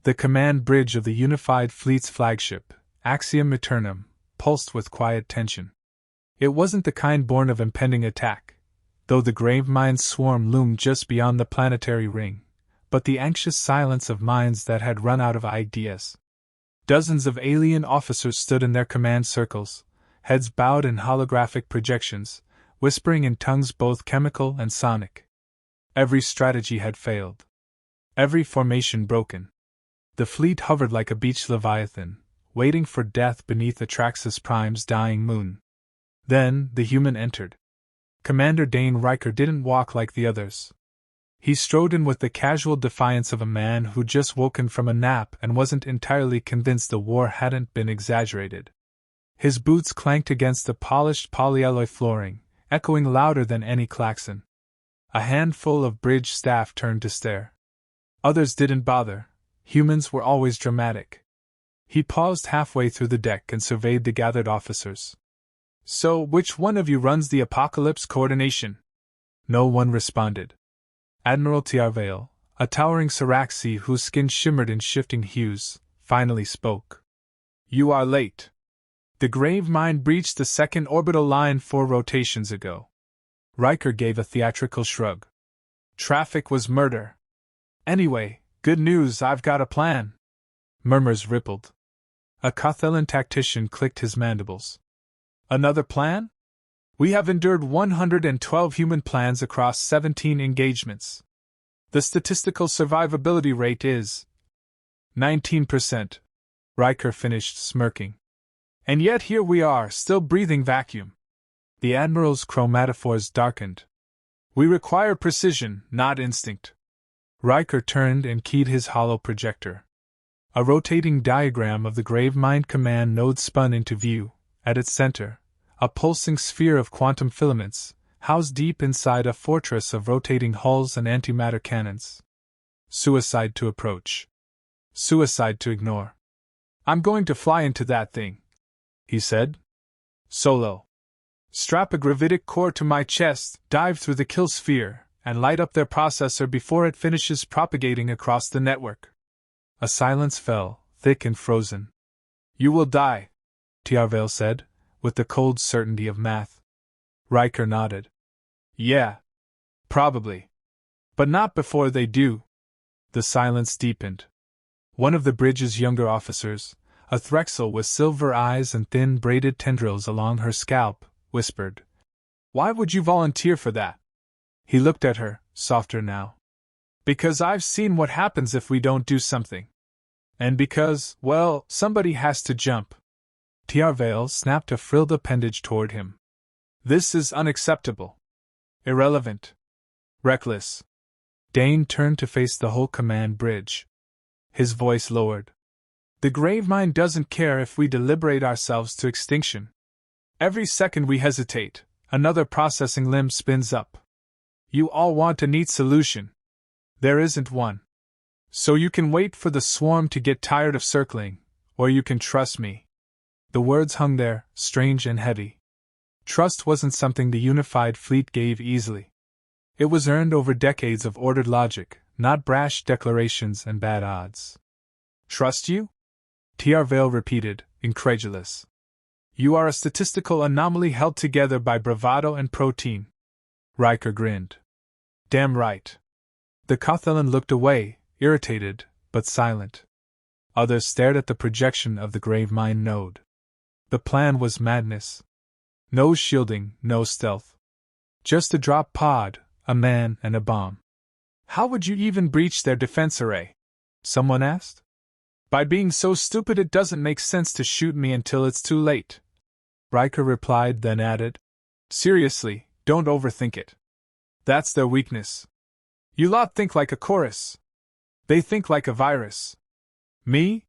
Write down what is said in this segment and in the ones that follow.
The command bridge of the Unified Fleet's flagship, Axiom Aeternum, pulsed with quiet tension. It wasn't the kind born of impending attack, though the Gravemind swarm loomed just beyond the planetary ring, but the anxious silence of minds that had run out of ideas. Dozens of alien officers stood in their command circles, heads bowed in holographic projections, whispering in tongues both chemical and sonic. Every strategy had failed. Every formation broken. The fleet hovered like a beached leviathan, waiting for death beneath Atraxis Prime's dying moon. Then, the human entered. Commander Dane Riker didn't walk like the others. He strode in with the casual defiance of a man who'd just woken from a nap and wasn't entirely convinced the war hadn't been exaggerated. His boots clanked against the polished polyalloy flooring, echoing louder than any klaxon. A handful of bridge staff turned to stare. Others didn't bother. Humans were always dramatic. He paused halfway through the deck and surveyed the gathered officers. "So, which one of you runs the Apocalypse Coordination?" No one responded. Admiral Tiarvale, a towering Saraxi whose skin shimmered in shifting hues, finally spoke. "You are late. The Gravemind breached the second orbital line 4 rotations ago." Riker gave a theatrical shrug. "Traffic was murder. Anyway, good news, I've got a plan." Murmurs rippled. A Cothellan tactician clicked his mandibles. "Another plan? We have endured 112 human plans across 17 engagements. The statistical survivability rate is 19%. Riker finished smirking. "And yet here we are, still breathing vacuum." The Admiral's chromatophores darkened. "We require precision, not instinct." Riker turned and keyed his hollow projector. A rotating diagram of the Gravemind command node spun into view. At its center, a pulsing sphere of quantum filaments, housed deep inside a fortress of rotating hulls and antimatter cannons. Suicide to approach. Suicide to ignore. "I'm going to fly into that thing," he said. "Solo. Strap a gravitic core to my chest, dive through the kill sphere, and light up their processor before it finishes propagating across the network." A silence fell, thick and frozen. "You will die," Tiarvale said, with the cold certainty of math. Riker nodded. "Yeah. Probably. But not before they do." The silence deepened. One of the bridge's younger officers, a Threxel with silver eyes and thin braided tendrils along her scalp, whispered, "Why would you volunteer for that?" He looked at her, softer now. "Because I've seen what happens if we don't do something. And because, well, somebody has to jump." Tiarvale snapped a frilled appendage toward him. "This is unacceptable. Irrelevant. Reckless." Dane turned to face the whole command bridge. His voice lowered. "The Gravemind doesn't care if we deliberate ourselves to extinction. Every second we hesitate, another processing limb spins up. You all want a neat solution. There isn't one. So you can wait for the swarm to get tired of circling, or you can trust me." The words hung there, strange and heavy. Trust wasn't something the Unified Fleet gave easily. It was earned over decades of ordered logic, not brash declarations and bad odds. "Trust you?" Tiarvale repeated, incredulous. "You are a statistical anomaly held together by bravado and protein." Riker grinned. "Damn right." The Cothellan looked away, irritated, but silent. Others stared at the projection of the Gravemind node. The plan was madness. No shielding, no stealth. Just a drop pod, a man, and a bomb. "How would you even breach their defense array?" someone asked. "By being so stupid it doesn't make sense to shoot me until it's too late," Riker replied, then added, "Seriously, don't overthink it. That's their weakness. You lot think like a chorus. They think like a virus. Me?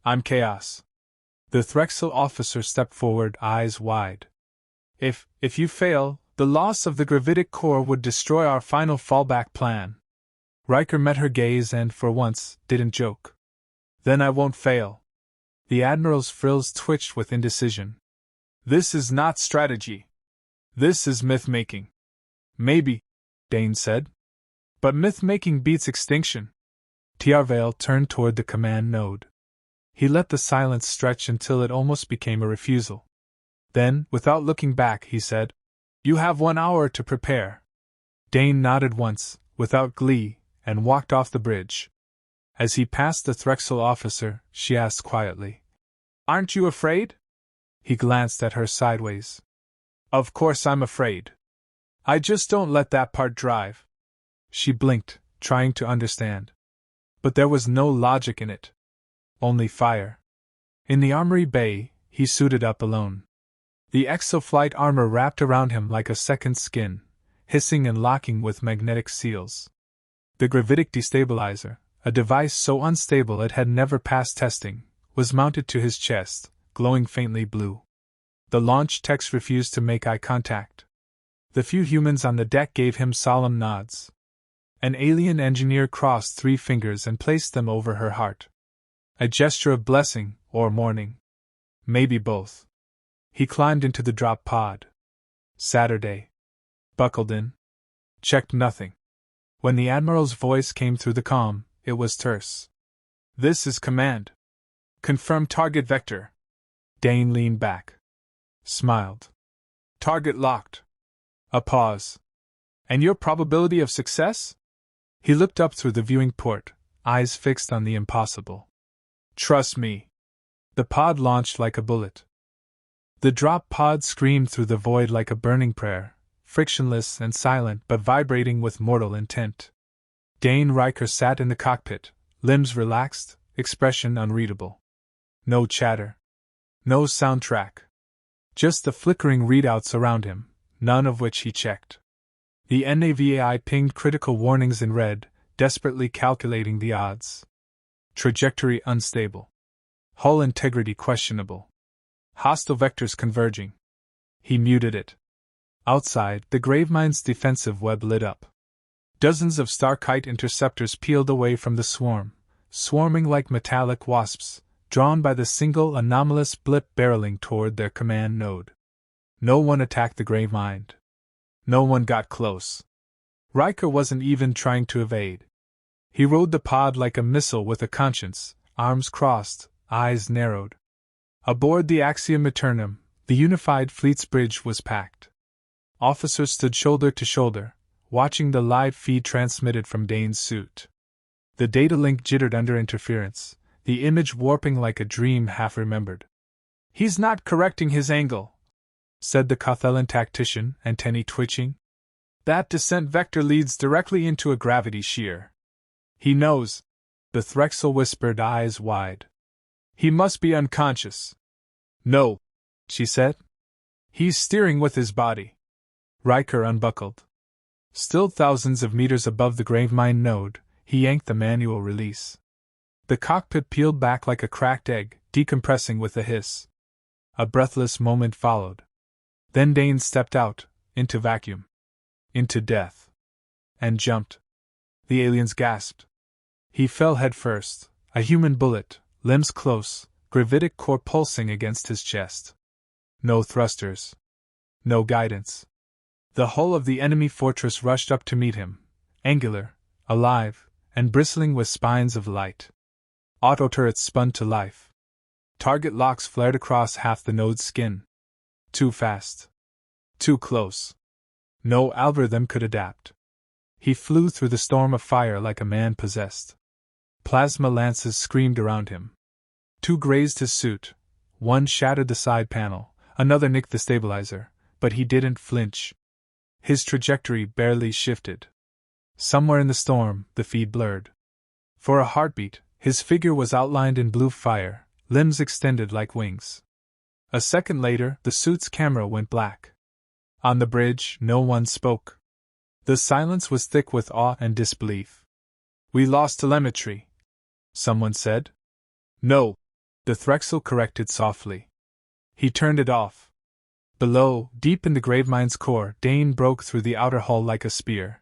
I'm chaos." The Threxel officer stepped forward, eyes wide. If you fail, the loss of the gravitic core would destroy our final fallback plan." Riker met her gaze and, for once, didn't joke. "Then I won't fail." The Admiral's frills twitched with indecision. "This is not strategy. This is myth-making." "Maybe," Dane said. "But myth-making beats extinction." Tiarvale turned toward the command node. He let the silence stretch until it almost became a refusal. Then, without looking back, he said, "You have 1 hour to prepare." Dane nodded once, without glee, and walked off the bridge. As he passed the Threxel officer, she asked quietly, "Aren't you afraid?" He glanced at her sideways. "Of course I'm afraid. I just don't let that part drive." She blinked, trying to understand. But there was no logic in it. Only fire. In the armory bay, he suited up alone. The exoflight armor wrapped around him like a second skin, hissing and locking with magnetic seals. The gravitic destabilizer, a device so unstable it had never passed testing, was mounted to his chest, glowing faintly blue. The launch techs refused to make eye contact. The few humans on the deck gave him solemn nods. An alien engineer crossed 3 fingers and placed them over her heart. A gesture of blessing, or mourning. Maybe both. He climbed into the drop pod. Saturday. Buckled in. Checked nothing. When the Admiral's voice came through the comm, it was terse. "This is command. Confirm target vector." Dane leaned back. Smiled. "Target locked." A pause. "And your probability of success?" He looked up through the viewing port, eyes fixed on the impossible. "Trust me." The pod launched like a bullet. The drop pod screamed through the void like a burning prayer, frictionless and silent but vibrating with mortal intent. Dane Riker sat in the cockpit, limbs relaxed, expression unreadable. No chatter. No soundtrack. Just the flickering readouts around him, none of which he checked. The NAVAI pinged critical warnings in red, desperately calculating the odds. Trajectory unstable. Hull integrity questionable. Hostile vectors converging. He muted it. Outside, the Gravemine's defensive web lit up. Dozens of Starkite interceptors peeled away from the swarm, swarming like metallic wasps, drawn by the single anomalous blip barreling toward their command node. No one attacked the Gravemind. No one got close. Riker wasn't even trying to evade. He rode the pod like a missile with a conscience, arms crossed, eyes narrowed. Aboard the Axiom Aeternum, the unified fleet's bridge was packed. Officers stood shoulder to shoulder, watching the live feed transmitted from Dane's suit. The data link jittered under interference, the image warping like a dream half remembered. "He's not correcting his angle," said the Cothellan tactician, antennae twitching. "That descent vector leads directly into a gravity shear." "He knows," the Threxel whispered, eyes wide. "He must be unconscious." "No," she said. "He's steering with his body." Riker unbuckled. Still thousands of meters above the Gravemind node, he yanked the manual release. The cockpit peeled back like a cracked egg, decompressing with a hiss. A breathless moment followed. Then Dane stepped out, into vacuum. Into death. And jumped. The aliens gasped. He fell headfirst, a human bullet, limbs close, gravitic core pulsing against his chest. No thrusters. No guidance. The hull of the enemy fortress rushed up to meet him, angular, alive, and bristling with spines of light. Auto turrets spun to life. Target locks flared across half the node's skin. Too fast. Too close. No algorithm could adapt. He flew through the storm of fire like a man possessed. Plasma lances screamed around him. 2 grazed his suit, 1 shattered the side panel, another nicked the stabilizer, but he didn't flinch. His trajectory barely shifted. Somewhere in the storm, the feed blurred. For a heartbeat, his figure was outlined in blue fire, limbs extended like wings. A second later, the suit's camera went black. On the bridge, no one spoke. The silence was thick with awe and disbelief. "We lost telemetry," someone said. "No," the Threxel corrected softly. He turned it off. Below, deep in the Gravemind's core, Dane broke through the outer hull like a spear.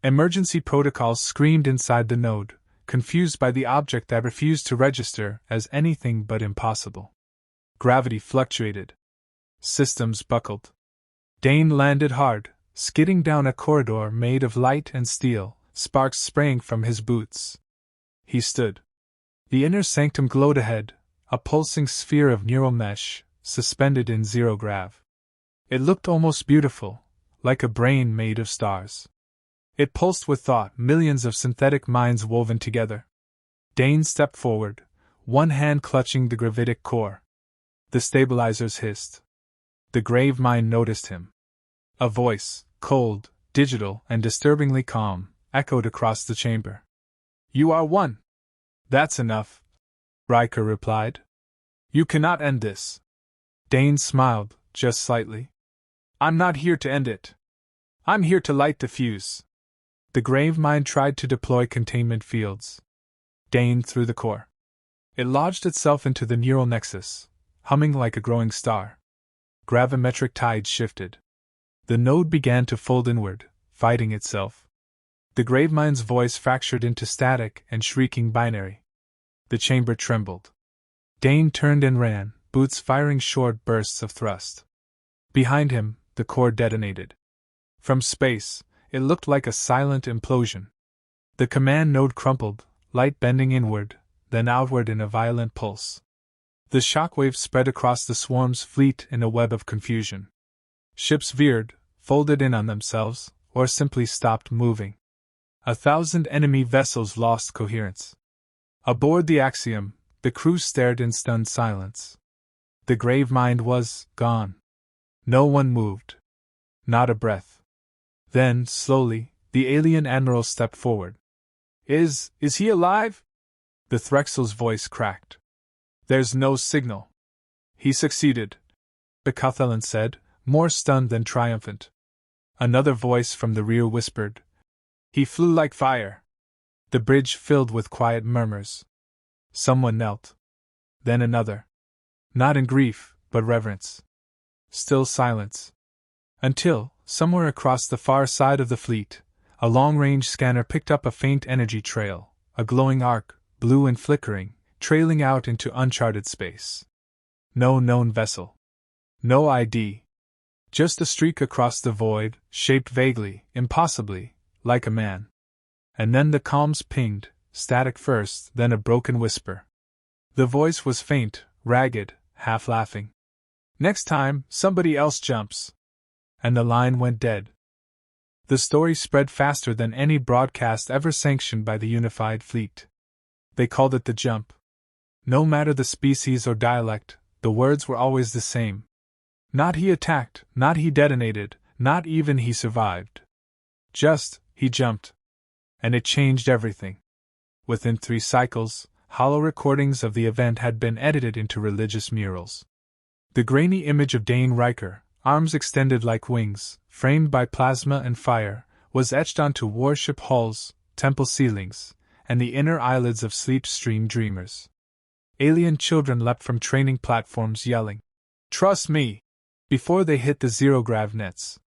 Emergency protocols screamed inside the node, confused by the object that refused to register as anything but impossible. Gravity fluctuated. Systems buckled. Dane landed hard, skidding down a corridor made of light and steel, sparks spraying from his boots. He stood. The inner sanctum glowed ahead, a pulsing sphere of neural mesh, suspended in zero grav. It looked almost beautiful, like a brain made of stars. It pulsed with thought, millions of synthetic minds woven together. Dane stepped forward, one hand clutching the gravitic core. The stabilizers hissed. The grave mind noticed him. A voice, cold, digital, and disturbingly calm, echoed across the chamber. "You are one." "That's enough," Riker replied. "You cannot end this." Dane smiled, just slightly. "I'm not here to end it. I'm here to light the fuse." The grave mind tried to deploy containment fields. Dane threw the core. It lodged itself into the neural nexus, humming like a growing star. Gravimetric tides shifted. The node began to fold inward, fighting itself. The gravemind's voice fractured into static and shrieking binary. The chamber trembled. Dane turned and ran, boots firing short bursts of thrust. Behind him, the core detonated. From space, it looked like a silent implosion. The command node crumpled, light bending inward, then outward in a violent pulse. The shockwave spread across the swarm's fleet in a web of confusion. Ships veered, folded in on themselves, or simply stopped moving. 1,000 enemy vessels lost coherence. Aboard the Axiom, the crew stared in stunned silence. The grave mind was gone. No one moved. Not a breath. Then, slowly, the alien admiral stepped forward. Is he alive?" The Threxel's voice cracked. "There's no signal." "He succeeded," the Cothellan said, more stunned than triumphant. Another voice from the rear whispered, "He flew like fire." The bridge filled with quiet murmurs. Someone knelt. Then another. Not in grief, but reverence. Still silence. Until, somewhere across the far side of the fleet, a long-range scanner picked up a faint energy trail, a glowing arc, blue and flickering, trailing out into uncharted space. No known vessel. No ID. Just a streak across the void, shaped vaguely, impossibly, like a man. And then the comms pinged, static first, then a broken whisper. The voice was faint, ragged, half laughing. "Next time, somebody else jumps." And the line went dead. The story spread faster than any broadcast ever sanctioned by the unified fleet. They called it the jump. No matter the species or dialect, the words were always the same. Not he attacked, not he detonated, not even he survived. Just, he jumped. And it changed everything. Within 3 cycles, hollow recordings of the event had been edited into religious murals. The grainy image of Dane Riker, arms extended like wings, framed by plasma and fire, was etched onto warship hulls, temple ceilings, and the inner eyelids of sleep-stream dreamers. Alien children leapt from training platforms yelling, "Trust me!" before they hit the zero-grav nets.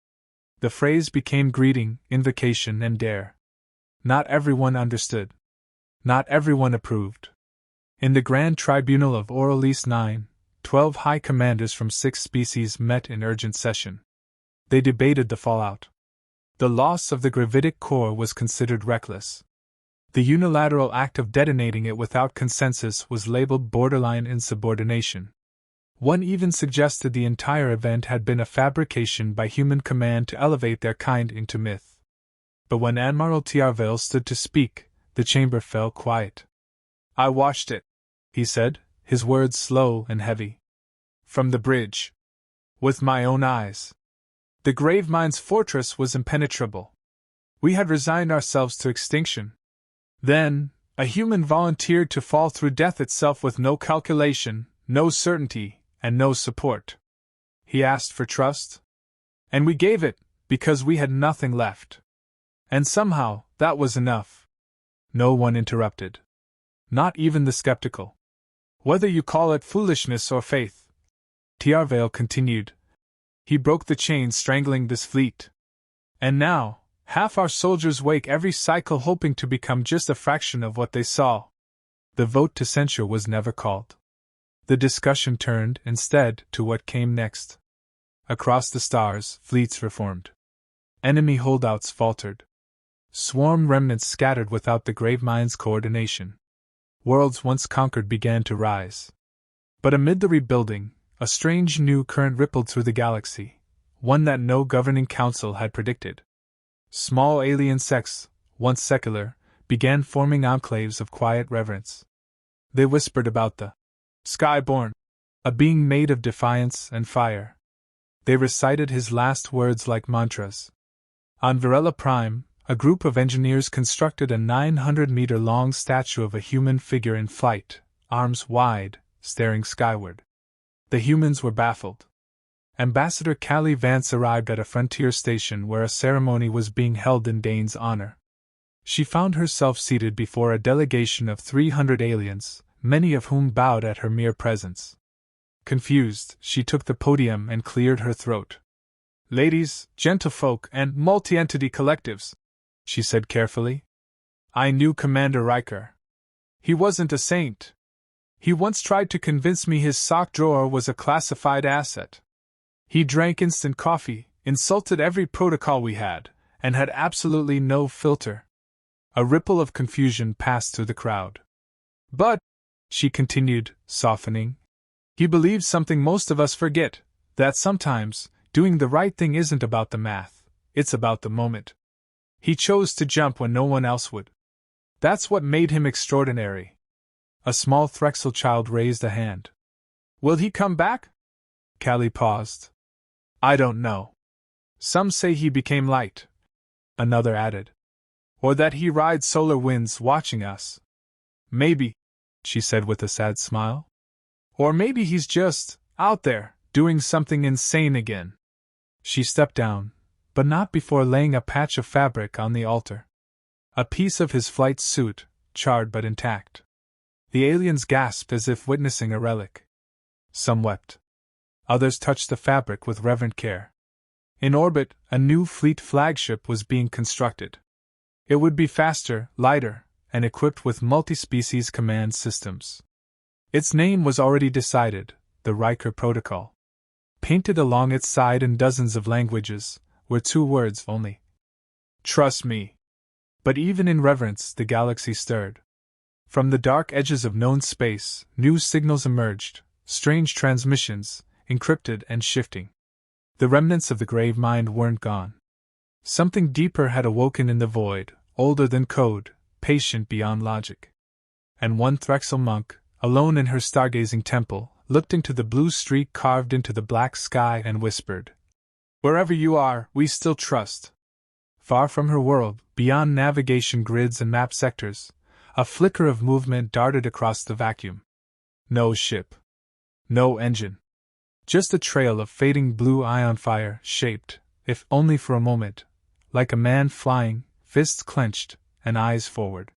The phrase became greeting, invocation, and dare. Not everyone understood. Not everyone approved. In the Grand Tribunal of Oralise 9, 12 high commanders from 6 species met in urgent session. They debated the fallout. The loss of the gravitic core was considered reckless. The unilateral act of detonating it without consensus was labeled borderline insubordination. One even suggested the entire event had been a fabrication by human command to elevate their kind into myth. But when Admiral Tiarvale stood to speak, the chamber fell quiet. "I watched it," he said, his words slow and heavy. "From the bridge. With my own eyes. The Gravemind's fortress was impenetrable. We had resigned ourselves to extinction. Then, a human volunteered to fall through death itself with no calculation, no certainty, and no support. He asked for trust. And we gave it, because we had nothing left. And somehow, that was enough." No one interrupted. Not even the skeptical. "Whether you call it foolishness or faith," Tiarvale continued, "he broke the chains strangling this fleet. And now, half our soldiers wake every cycle hoping to become just a fraction of what they saw." The vote to censure was never called. The discussion turned, instead, to what came next. Across the stars, fleets reformed. Enemy holdouts faltered. Swarm remnants scattered without the Gravemind's coordination. worlds once conquered began to rise. But amid the rebuilding, a strange new current rippled through the galaxy, one that no governing council had predicted. Small alien sects, once secular, began forming enclaves of quiet reverence. They whispered about the Skyborn, a being made of defiance and fire. They recited his last words like mantras. On Varela Prime, a group of engineers constructed a 900-meter-long statue of a human figure in flight, arms wide, staring skyward. The humans were baffled. Ambassador Callie Vance arrived at a frontier station where a ceremony was being held in Dane's honor. She found herself seated before a delegation of 300 aliens, many of whom bowed at her mere presence. Confused, she took the podium and cleared her throat. "Ladies, gentlefolk, and multi-entity collectives," she said carefully. "I knew Commander Riker. He wasn't a saint. He once tried to convince me his sock drawer was a classified asset. He drank instant coffee, insulted every protocol we had, and had absolutely no filter." A ripple of confusion passed through the crowd. "But," she continued, softening, "he believes something most of us forget, that sometimes, doing the right thing isn't about the math, it's about the moment. He chose to jump when no one else would. That's what made him extraordinary." A small Threxel child raised a hand. "Will he come back?" Callie paused. "I don't know. Some say he became light," another added. "Or that he rides solar winds watching us. Maybe," she said with a sad smile. "Or maybe he's just out there, doing something insane again." She stepped down, but not before laying a patch of fabric on the altar. A piece of his flight suit, charred but intact. The aliens gasped as if witnessing a relic. Some wept. Others touched the fabric with reverent care. In orbit, a new fleet flagship was being constructed. It would be faster, lighter, and equipped with multi-species command systems. Its name was already decided, the Riker Protocol. Painted along its side in dozens of languages were two words only: "Trust me." But even in reverence, the galaxy stirred. From the dark edges of known space, new signals emerged, strange transmissions, encrypted and shifting. The remnants of the grave mind weren't gone. Something deeper had awoken in the void, older than code, patient beyond logic. And one Threxel monk, alone in her stargazing temple, looked into the blue streak carved into the black sky and whispered, "Wherever you are, we still trust." Far from her world, beyond navigation grids and map sectors, a flicker of movement darted across the vacuum. No ship. No engine. Just a trail of fading blue ion fire, shaped, if only for a moment, like a man flying, fists clenched, and eyes forward.